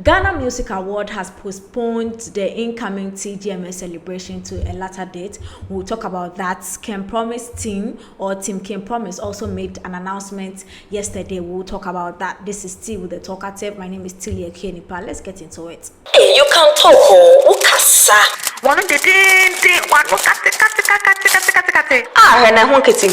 Ghana Music Award has postponed the incoming TGMS celebration to a later date. We'll talk about that. Ken Promise team or Team Ken Promise also made an announcement yesterday. We'll talk about that. This is T with the Talkative. My name is Tilia Kienipa. Let's get into it. Hey, you can talk, Ukasa. One of the thing, one kate. Ah, and I want kitty.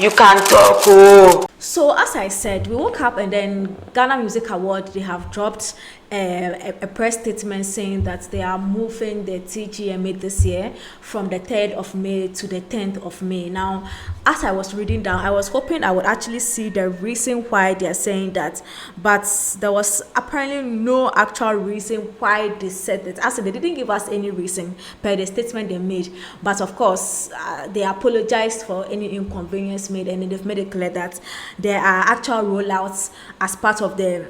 You can talk, oh. So as I said, we woke up and then Ghana Music Award, they have dropped a press statement saying that they are moving the TGMA this year from the 3rd of May to the 10th of May. Now, as I was reading down, I was hoping I would actually see the reason why they are saying that, but there was apparently no actual reason why they said that. As they didn't give us any reason per the statement they made, but of course, they apologized for any inconvenience made, and they've made it clear that there are actual rollouts as part of the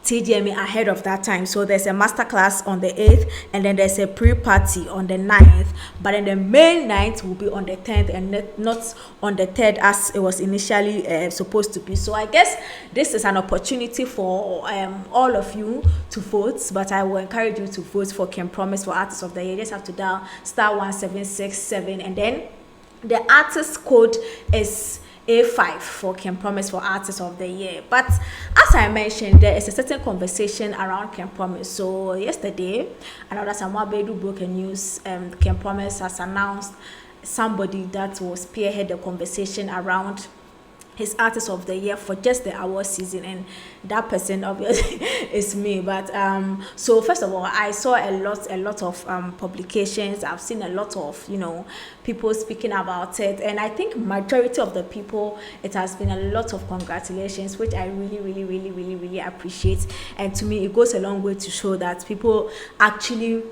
TGMA ahead of that time. So there's a masterclass on the 8th, and then there's a pre-party on the 9th, but then the main night will be on the 10th and not on the 3rd as it was initially supposed to be. So I guess this is an opportunity for all of you to vote, but I will encourage you to vote for Ken Promise for Artist of the Year. You just have to dial *1767, and then the artist code is A5 for Ken Promise for Artist of the Year. But as I mentioned, there is a certain conversation around Ken Promise. So yesterday, another Samuel Bedu broke a news. Ken Promise has announced somebody that will spearhead the conversation around his Artist of the Year for just the award season, and that person obviously is me. But so first of all, I saw a lot of publications. I've seen a lot of people speaking about it, and I think majority of the people, it has been a lot of congratulations, which I really appreciate. And to me, it goes a long way to show that people actually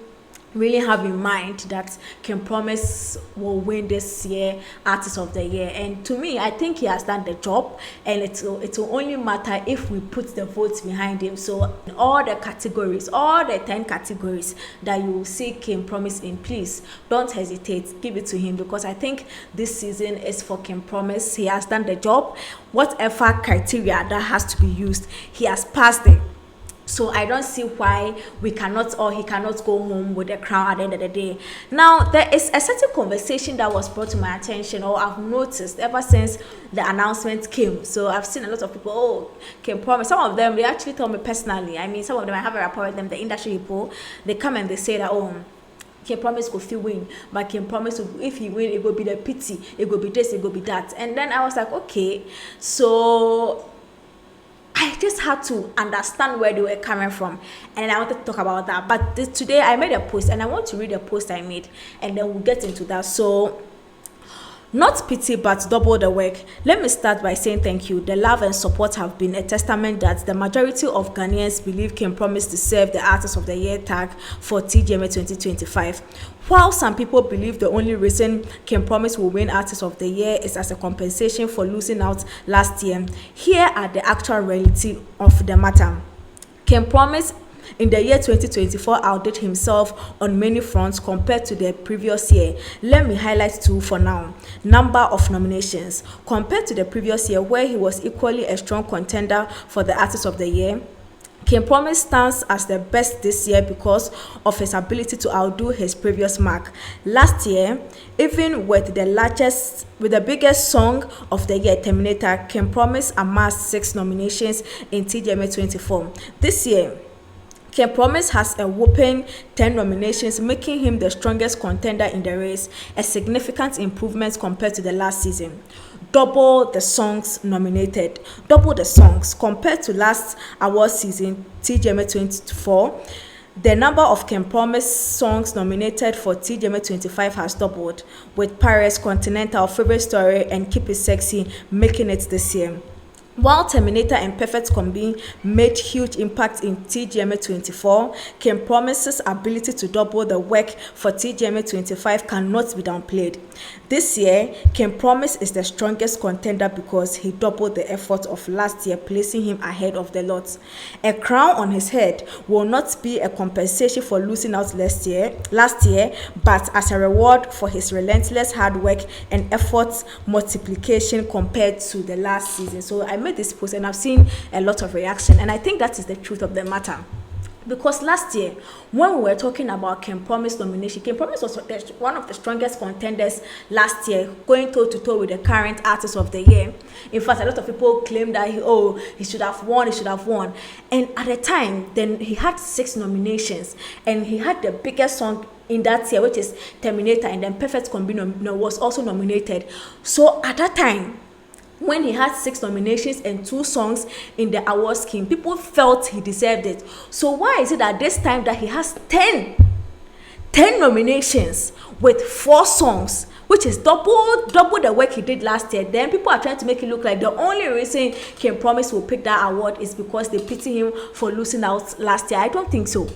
really have in mind that Ken Promise will win this year Artist of the Year. And to me, I think he has done the job, and it will only matter if we put the votes behind him. So in all the categories, all the 10 categories that you will see Ken Promise in, please don't hesitate, give it to him, because I think this season is for Ken Promise. He has done the job. Whatever criteria that has to be used, he has passed it. So I don't see why we cannot, or he cannot go home with a crown at the end of the day. Now, there is a certain conversation that was brought to my attention, or I've noticed ever since the announcement came. So I've seen a lot of people, Ken Promise. Some of them, they actually told me personally. I mean, some of them, I have a rapport with them, the industry people, they come and they say that, Ken Promise go feel win, but Ken Promise, if he win, it will be the pity, it will be this, it will be that. And then I was like, okay, so I just had to understand where they were coming from, and I wanted to talk about that. But today I made a post, and I want to read the post I made, and then we'll get into that. So, not pity, but double the work. Let me start by saying thank you. The love and support have been a testament that the majority of Ghanaians believe Ken Promise deserve the Artist of the Year tag for TGMA 2025. While some people believe the only reason Ken Promise will win Artist of the Year is as a compensation for losing out last year, here are the actual reality of the matter. Ken Promise in the year 2024 outdid himself on many fronts compared to the previous year. Let me highlight two for now. Number of nominations. Compared to the previous year, where he was equally a strong contender for the Artist of the Year, Ken Promise stands as the best this year because of his ability to outdo his previous mark. Last year, even with the biggest song of the year, Terminator, Ken Promise amassed 6 nominations in TGMA 24. This year, Ken Promise has a whopping 10 nominations, making him the strongest contender in the race, a significant improvement compared to the last season. Double the songs nominated. Double the songs compared to last award season, TGMA 24. The number of Ken Promise songs nominated for TGMA 25 has doubled, with Paris, Continental, Favorite Story, and Keep It Sexy making it this year. While Terminator and Perfect Combi made huge impact in TGMA 24, Ken Promise's ability to double the work for TGMA 25 cannot be downplayed. This year, Ken Promise is the strongest contender because he doubled the effort of last year, placing him ahead of the lot. A crown on his head will not be a compensation for losing out last year, but as a reward for his relentless hard work and effort multiplication compared to the last season. So I made this post and I've seen a lot of reaction, and I think that is the truth of the matter. Because last year, when we were talking about Ken Promise nomination, Ken Promise was one of the strongest contenders last year, going toe to toe with the current artist of the year. In fact, a lot of people claim that he should have won, he should have won. And at the time, then he had 6 nominations, and he had the biggest song in that year, which is Terminator, and then Perfect Combino was also nominated. So at that time, when he had 6 nominations and 2 songs in the awards scheme, people felt he deserved it. So why is it that this time that he has 10 nominations with 4 songs, which is double the work he did last year, then people are trying to make it look like the only reason Ken Promise will pick that award is because they pity him for losing out last year? I don't think so.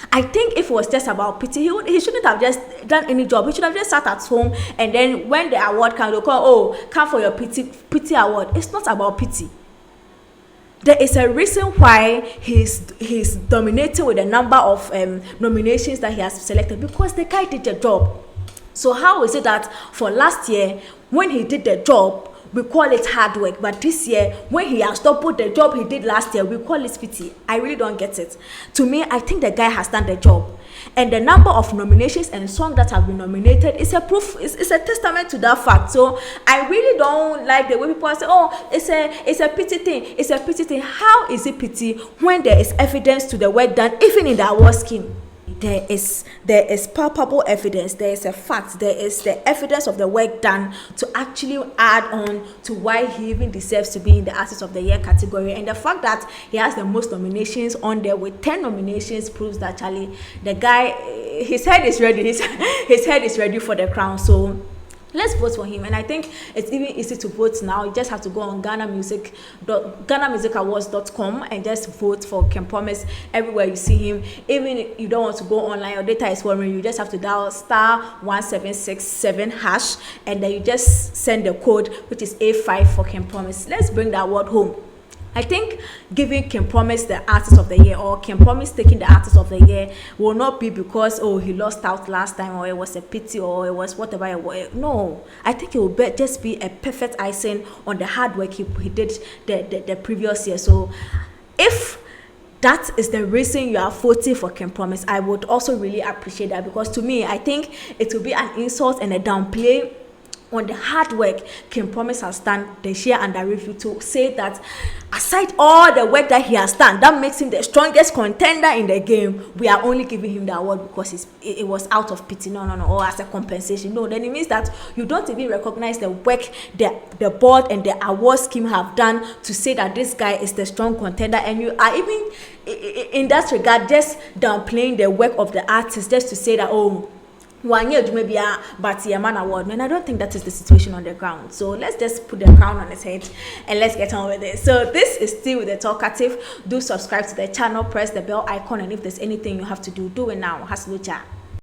I think if it was just about pity, he shouldn't have just done any job. He should have just sat at home, and then when the award comes, they'll call, come for your pity award. It's not about pity. There is a reason why he's dominating with the number of nominations that he has selected, because the guy did the job. So how is it that for last year, when he did the job, we call it hard work, but this year, when he has doubled the job he did last year, we call it pity? I really don't get it. To me, I think the guy has done the job, and the number of nominations and songs that have been nominated is a proof, it's a testament to that fact. So I really don't like the way people say, it's a pity thing, it's a pity thing. How is it pity when there is evidence to the work done, even in the award scheme? There is palpable evidence, there is a fact, there is the evidence of the work done to actually add on to why he even deserves to be in the Artist of the Year category. And the fact that he has the most nominations on there with 10 nominations proves that Charlie, the guy, his head is ready, his head is ready for the crown. So let's vote for him. And I think it's even easy to vote now. You just have to go on GhanaMusicAwards.com and just vote for Ken Promise everywhere you see him. Even if you don't want to go online, your data is worrying, you just have to dial *1767# and then you just send the code, which is A5 for Ken Promise. Let's bring that word home. I think giving Ken Promise the Artist of the Year, or Ken Promise taking the Artist of the Year, will not be because he lost out last time, or it was a pity, or it was whatever it was. No, I think it will just be a perfect icing on the hard work he did the previous year. So if that is the reason you are voting for Ken Promise, I would also really appreciate that, because to me, I think it will be an insult and a downplay on the hard work Ken Promise has done this year under review, to say that aside all the work that he has done that makes him the strongest contender in the game, we are only giving him the award because it was out of pity, no, or as a compensation. No, then it means that you don't even recognize the work the board and the award scheme have done to say that this guy is the strong contender, and you are even in that regard just downplaying the work of the artist just to say that, 1 year maybe but a man award. And I don't think that is the situation on the ground. So let's just put the crown on his head and let's get on with it. So this is still with the Talkative. Do subscribe to the channel, press the bell icon, and if there's anything you have to do it now. Haslucha.